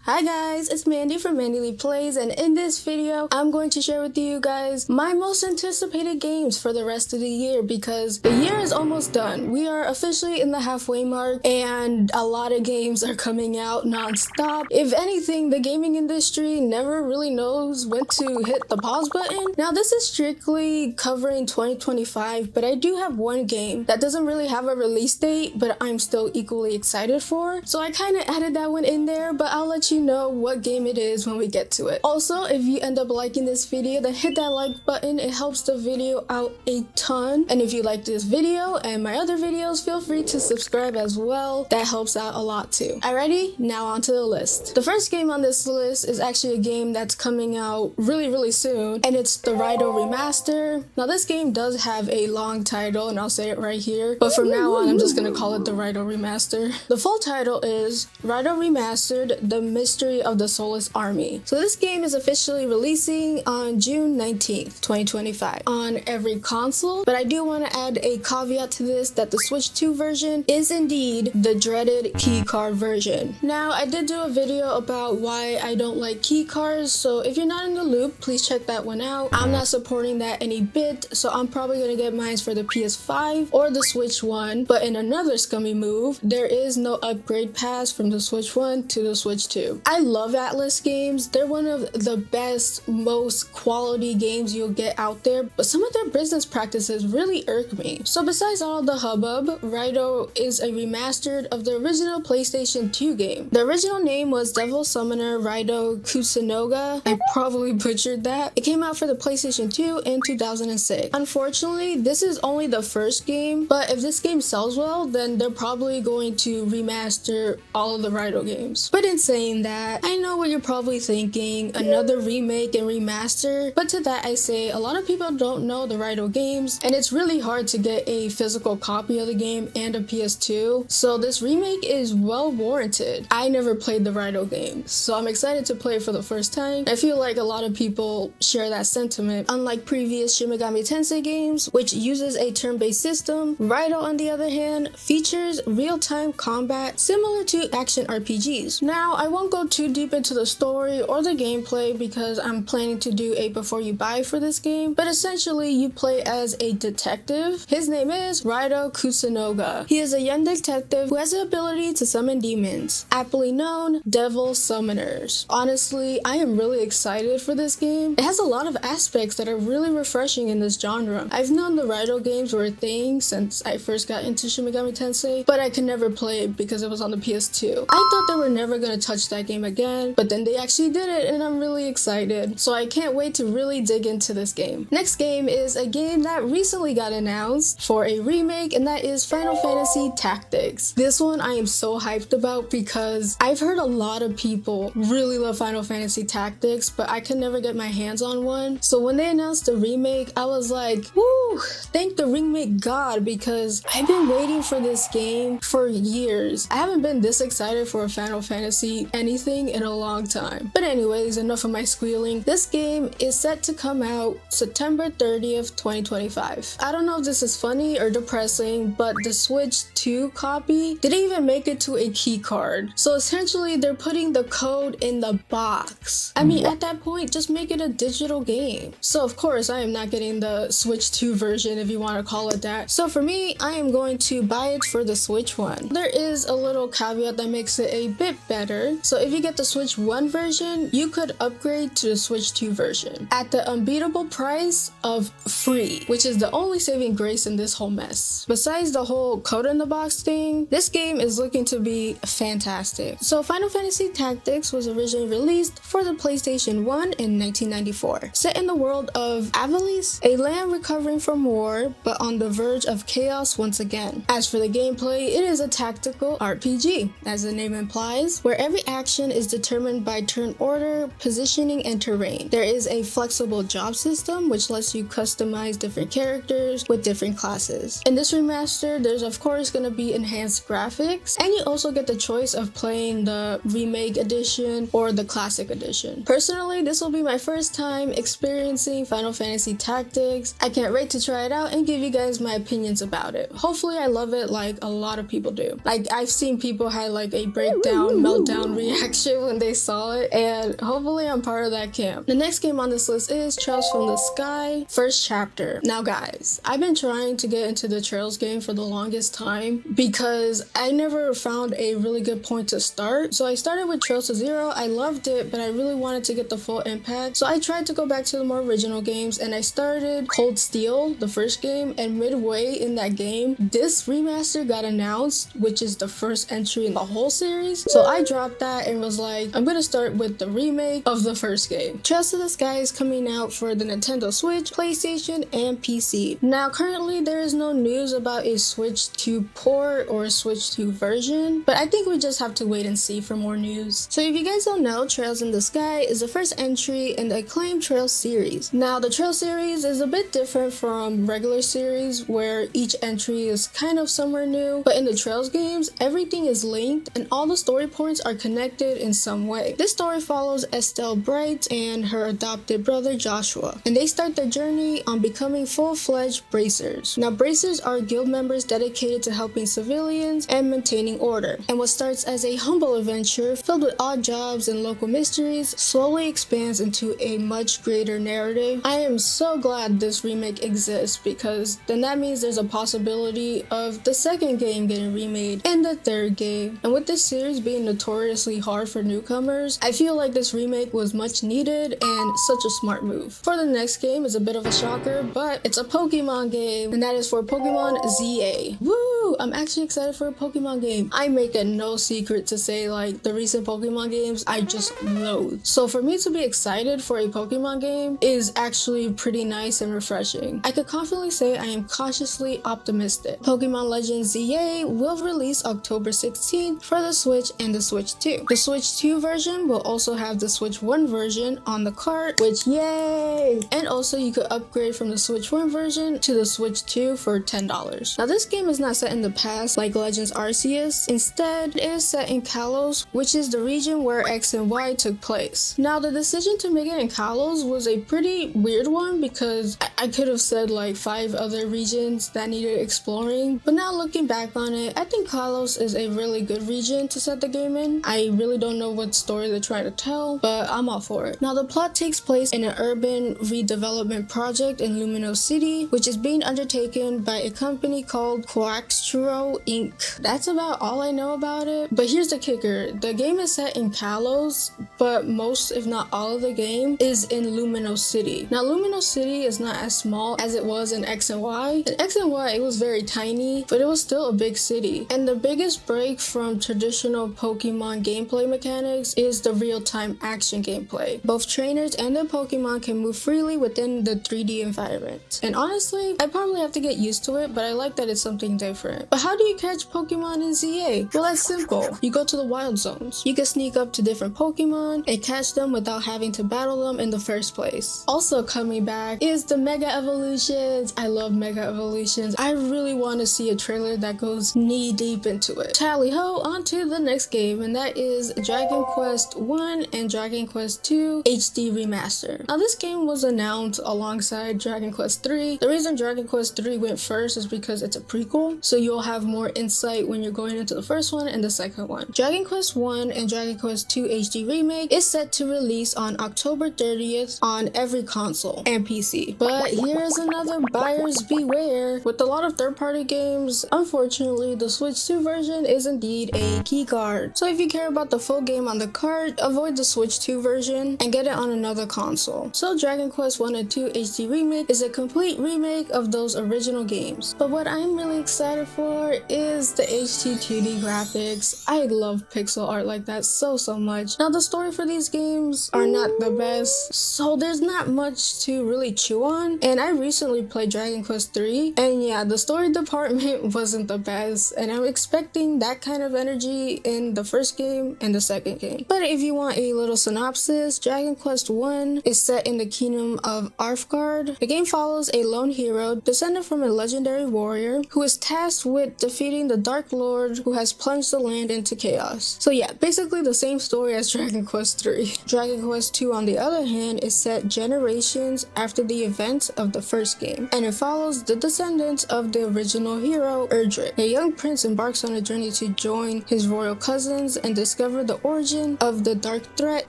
Hi guys, it's Mandy from Mandyleeplays, and in this video, I'm going to share with you guys my most anticipated games for the rest of the year because the year is almost done. We are officially in the halfway mark and a lot of games are coming out non-stop. If anything, the gaming industry never really knows when to hit the pause button. Now this is strictly covering 2025, but I do have one game that doesn't really have a release date, but I'm still equally excited for. So I kind of added that one in there, but I'll let you know what game it is when we get to it. Also, if you end up liking this video, then hit that like button. It helps the video out a ton. And if you like this video and my other videos, feel free to subscribe as well. That helps out a lot too. Alrighty, now onto the list. The first game on this list is actually a game that's coming out really soon, and it's the Raidou Remaster. Now this game does have a long title, and I'll say it right here, but from now on I'm just gonna call it the Raidou Remaster. The full title is Raidou Remastered: The Mystery of the Soulless Army. So this game is officially releasing on June 19th, 2025 on every console, but I do want to add a caveat to this that the Switch 2 version is indeed the dreaded keycard version. Now I did do a video about why I don't like keycards, so if you're not in the loop, please check that one out. I'm not supporting that any bit, so I'm probably gonna get mine for the PS5 or the Switch 1, but in another scummy move, there is no upgrade pass from the Switch 1 to the Switch 2. I love Atlus games. They're one of the best, most quality games you'll get out there, but some of their business practices really irk me. So besides all the hubbub, Raidou is a remastered of the original PlayStation 2 game. The original name was Devil Summoner Raidou Kusunoga. I probably butchered that. It came out for the PlayStation 2 in 2006. Unfortunately, this is only the first game, but if this game sells well, then they're probably going to remaster all of the Raidou games. But in saying that, I know what you're probably thinking, another remake and remaster, but to that I say a lot of people don't know the Raidou games, and it's really hard to get a physical copy of the game and a PS2, so this remake is well warranted. I never played the Raidou games, so I'm excited to play it for the first time. I feel like a lot of people share that sentiment. Unlike previous Shin Megami Tensei games, which uses a turn-based system, Raidou on the other hand features real-time combat similar to action RPGs. Now I won't go too deep into the story or the gameplay because I'm planning to do a before you buy for this game, but essentially you play as a detective. His name is Raidou Kusunoga. He is a young detective who has the ability to summon demons, aptly known Devil Summoners. Honestly, I am really excited for this game. It has a lot of aspects that are really refreshing in this genre. I've known the Raidou games were a thing since I first got into Shin Megami Tensei, but I could never play it because it was on the PS2. I thought they were never gonna touch that game again, but then they actually did it and I'm really excited. So I can't wait to really dig into this game. Next game is a game that recently got announced for a remake, and that is Final Fantasy Tactics. This one I am so hyped about because I've heard a lot of people really love Final Fantasy Tactics, but I could never get my hands on one. So when they announced the remake, I was like, woo, thank the remake god, because I've been waiting for this game for years. I haven't been this excited for a Final Fantasy anything in a long time. But anyways, enough of my squealing. This game is set to come out September 30th, 2025. I don't know if this is funny or depressing, but the Switch 2 copy didn't even make it to a key card. So essentially they're putting the code in the box. I mean, at that point, just make it a digital game. So of course I am not getting the Switch 2 version, if you want to call it that. So for me, I am going to buy it for the Switch 1. There is a little caveat that makes it a bit better. So if you get the Switch 1 version, you could upgrade to the Switch 2 version at the unbeatable price of free, which is the only saving grace in this whole mess. Besides the whole code in the box thing, this game is looking to be fantastic. So Final Fantasy Tactics was originally released for the PlayStation 1 in 1994. Set in the world of Ivalice, a land recovering from war, but on the verge of chaos once again. As for the gameplay, it is a tactical RPG, as the name implies, where every action is determined by turn order, positioning, and terrain. There is a flexible job system which lets you customize different characters with different classes. In this remaster, there's of course going to be enhanced graphics, and you also get the choice of playing the remake edition or the classic edition. Personally, this will be my first time experiencing Final Fantasy Tactics. I can't wait to try it out and give you guys my opinions about it. Hopefully I love it like a lot of people do. Like I've seen people had like a breakdown, meltdown reaction reaction when they saw it, and hopefully I'm part of that camp. The next game on this list is Trails from the Sky, first chapter. Now guys, I've been trying to get into the Trails game for the longest time because I never found a really good point to start. So I started with Trails to Zero. I loved it, but I really wanted to get the full impact. So I tried to go back to the more original games, and I started Cold Steel, the first game, and midway in that game, this remaster got announced, which is the first entry in the whole series. So I dropped that and was like, I'm gonna start with the remake of the first game. Trails to the Sky is coming out for the Nintendo Switch, PlayStation, and PC. Now currently there is no news about a Switch 2 port or a Switch 2 version, but I think we just have to wait and see for more news. So if you guys don't know, Trails in the Sky is the first entry in the acclaimed Trails series. Now the Trails series is a bit different from regular series where each entry is kind of somewhere new, but in the Trails games, everything is linked and all the story points are connected in some way. This story follows Estelle Bright and her adopted brother Joshua, and they start their journey on becoming full-fledged bracers. Now bracers are guild members dedicated to helping civilians and maintaining order, and what starts as a humble adventure filled with odd jobs and local mysteries slowly expands into a much greater narrative. I am so glad this remake exists because then that means there's a possibility of the second game getting remade and the third game. And with this series being notoriously hard for newcomers, I feel like this remake was much needed and such a smart move. For the next game is a bit of a shocker, but it's a Pokemon game, and that is for Pokémon Z-A. Woo! I'm actually excited for a Pokemon game. I make it no secret to say like the recent Pokemon games I just loathe. So for me to be excited for a Pokemon game is actually pretty nice and refreshing. I could confidently say I am cautiously optimistic. Pokémon Legends Z-A will release October 16th for the Switch and the Switch 2. The Switch 2 version will also have the Switch 1 version on the cart, which yay! And also you could upgrade from the Switch 1 version to the Switch 2 for $10. Now this game is not set in the past like Legends Arceus. Instead, it is set in Kalos, which is the region where X and Y took place. Now the decision to make it in Kalos was a pretty weird one because I could have said like 5 other regions that needed exploring, but now looking back on it, I think Kalos is a really good region to set the game in. I really don't know what story they're trying to tell, but I'm all for it. Now the plot takes place in an urban redevelopment project in Lumino City, which is being undertaken by a company called Quaxtro Inc. That's about all I know about it. But here's the kicker. The game is set in Kalos, but most if not all of the game is in Lumino City. Now Lumino City is not as small as it was in X and Y. In X and Y it was very tiny, but it was still a big city. And the biggest break from traditional Pokemon gameplay mechanics is the real-time action gameplay. Both trainers and the Pokemon can move freely within the 3D environment. And honestly, I probably have to get used to it, but I like that it's something different. But how do you catch Pokemon in ZA? Well, that's simple. You go to the wild zones. You can sneak up to different Pokemon and catch them without having to battle them in the first place. Also coming back is the Mega Evolutions. I love Mega Evolutions. I really want to see a trailer that goes knee deep into it. Tally ho, on to the next game, and that is Dragon Quest 1 and Dragon Quest 2 HD Remaster. Now this game was announced alongside Dragon Quest 3. The reason Dragon Quest 3 went first is because it's a prequel, so you'll have more insight when you're going into the first one and the second one. Dragon Quest 1 and Dragon Quest 2 HD Remake is set to release on October 30th on every console and PC. But here's another buyer's beware. With a lot of third-party games, unfortunately the Switch 2 version is indeed a keycard. So if you care about the full game on the cart, avoid the Switch 2 version and get it on another console. So Dragon Quest 1 and 2 HD Remake is a complete remake of those original games. But what I'm really excited for is the HD 2D graphics. I love pixel art like that so much. Now the story for these games are not the best, so there's not much to really chew on. And I recently played Dragon Quest 3, and yeah, the story department wasn't the best, and I'm expecting that kind of energy in the first game and the second game. But if you want a little synopsis, Dragon Quest 1 is set in the kingdom of Arfgard. The game follows a lone hero descended from a legendary warrior who is tasked with defeating the Dark Lord who has plunged the land into chaos. So yeah, basically the same story as Dragon Quest III. Dragon Quest II, on the other hand, is set generations after the events of the first game, and it follows the descendants of the original hero, Erdrick. A young prince embarks on a journey to join his royal cousins and discover the origin of the dark threat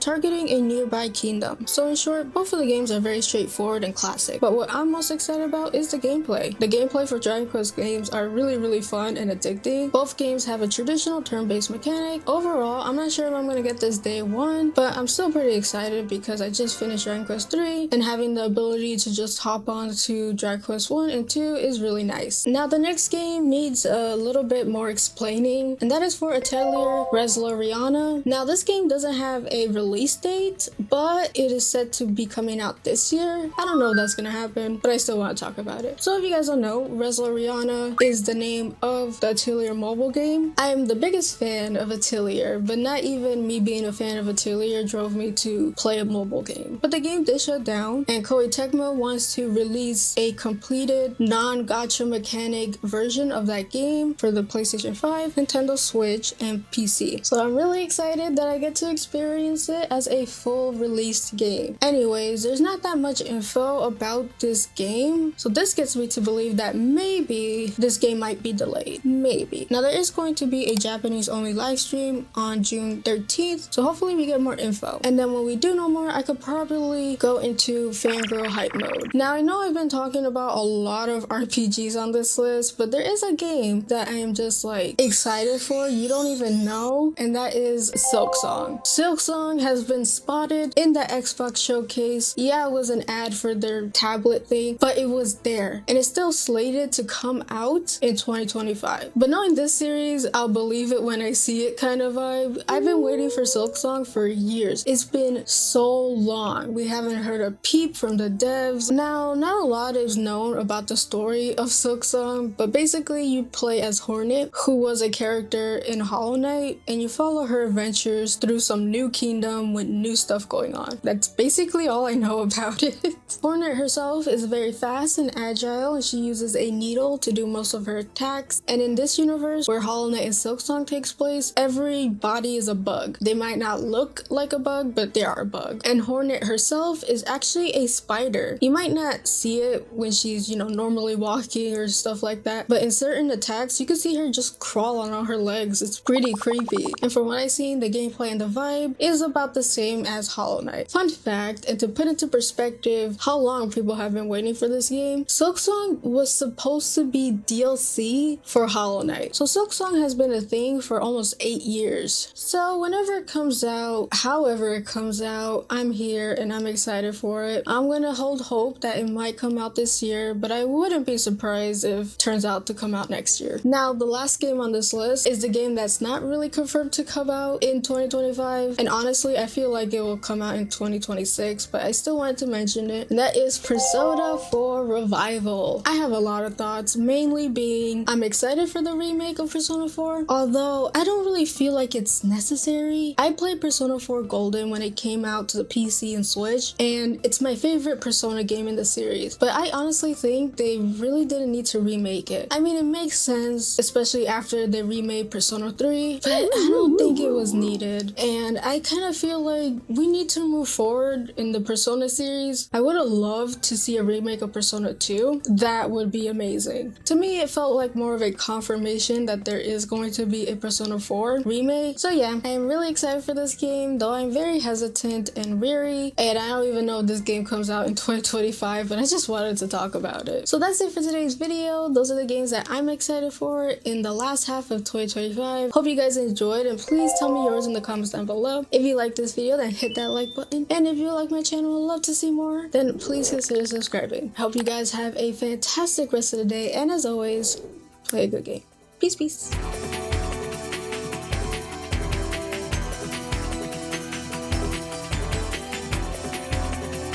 targeting a nearby kingdom. So in short, both of the games are very straightforward and classic, but what I'm most excited about is the gameplay. The gameplay for Dragon Quest games are really fun and addicting. Both games have a traditional turn-based mechanic. Overall, I'm not sure if I'm gonna get this day one, but I'm still pretty excited because I just finished Dragon Quest 3, and having the ability to just hop on to Dragon Quest 1 and 2 is really nice. Now the next game needs a little bit more explaining, and that is for Atelier Resleriana. Now this game doesn't have a release date, but it is set to be coming out this year. I don't know if that's gonna happen, but I still want to talk about it. So if you guys don't know, Resleriana is the name of the Atelier mobile game. I am the biggest fan of Atelier, but not even me being a fan of Atelier drove me to play a mobile game. But the game did shut down, and Koei Tecmo wants to release a completed non-gacha mechanic version of that game for the PlayStation 5, Nintendo Switch, and PC. So I'm really excited that I get to experience it as a full released game. Anyways, there's not that much info about this game, so this gets me to believe that maybe this game might be delayed. Maybe. Now there is going to be a Japanese only live stream on June 13th, so hopefully we get more info. And then when we do know more, I could probably go into fangirl hype mode. Now I know I've been talking about a lot of RPGs on this list, but there is a game that I am just like excited for, you don't even know, and that is Silksong. Silksong has been spotted in the Xbox showcase. Yeah, it was an ad for their tablet thing, but it was there, and it's still slated to come out in 2025. But knowing this series, I'll believe it when I see it kind of vibe. I've been waiting for Silksong for years. It's been so long. We haven't heard a peep from the devs. Now, not a lot is known about the story of Silksong, but basically you play as Hornet, who was a character in Hollow Knight, and you follow her adventures through some new kingdom with new stuff going on. That's basically all I know about it. Hornet herself is very fast and agile, and she uses a needle to do most of her attacks. And in this universe where Hollow Knight and Silksong takes place, every body is a bug. They might not look like a bug, but they are a bug. And Hornet herself is actually a spider. You might not see it when she's, normally walking or stuff like that, but in certain attacks, you can see her just crawl on all her legs. It's pretty creepy. And from what I've seen, the gameplay and the vibe is about the same as Hollow Knight. Fun fact, and to put into perspective how long people have been waiting for this game, Silksong was supposed to be DLC for Hollow Knight. So Silksong has been a thing for almost 8 years. So whenever it comes out, however it comes out, I'm here and I'm excited for it. I'm gonna hold hope that it might come out this year, but I wouldn't be surprised if it turns out to come out next year. Now, the last game on this list is the game that's not really confirmed to come out in 2025, and honestly, I feel like it will come out in 2026, but I still wanted to mention it, and that is Persona 4 Revival. I have a lot of thoughts, mainly being I'm excited for the remake of Persona 4, although I don't really feel like it's necessary. I played Persona 4 Golden when it came out to the PC and Switch, and it's my favorite Persona game in the series, but I honestly think they really didn't need to remake it. I mean, it makes sense, especially after they remade Persona 3, but I don't think it was needed, and I kind of feel like we need to move forward in the Persona series. I would have loved to see a remake of Persona 2. That would be amazing. To me, it felt like more of a confirmation that there is going to be a Persona 4 remake. So yeah, I am really excited for this game, though I'm very hesitant and weary, and I don't even know if this game comes out in 2025, but I just wanted to talk about it. So that's it for today's video. Those are the games that I'm excited for in the last half of 2025. Hope you guys enjoyed, and please tell me yours in the comments down below. If you like this video, then hit that like button, and if you like my channel and love to see more, then please consider subscribing. Hope you guys have a fantastic rest of the day, and as always, play a good game. Peace.